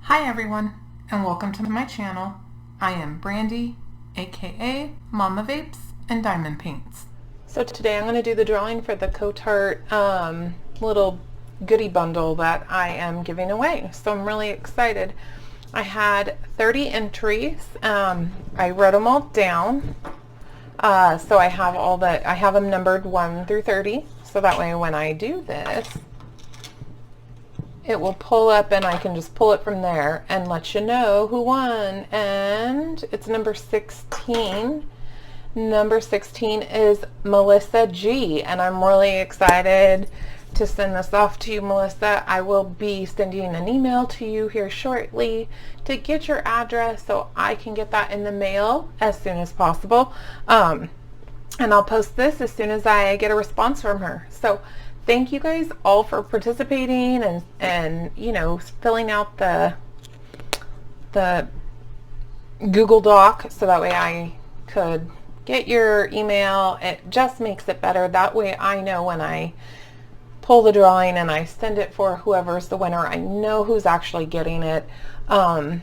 Hi everyone, and welcome to my channel. I am Brandy, aka Mama Vapes and Diamond Paints. So today I'm going to do the drawing for the Kotart little goodie bundle that I am giving away. So I'm really excited. I had 30 entries. I wrote them all down. So I have them numbered 1 through 30. So that way when I do this, it will pull up and I can just pull it from there and let you know who won. And it's number 16. Number 16 is Melissa G. And I'm really excited to send this off to you, Melissa. I will be sending an email to you here shortly to get your address so I can get that in the mail as soon as possible. And I'll post this as soon as I get a response from her. So thank you guys all for participating and you know, filling out the Google Doc so that way I could get your email. It just makes it better. That way I know when I pull the drawing and I send it for whoever's the winner, I know who's actually getting it. I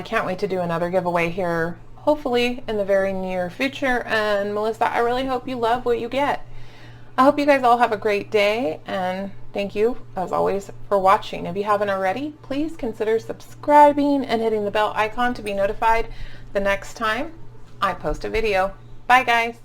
can't wait to do another giveaway here, hopefully in the very near future. And Melissa, I really hope you love what you get. I hope you guys all have a great day, and thank you, as always, for watching. If you haven't already, please consider subscribing and hitting the bell icon to be notified the next time I post a video. Bye, guys.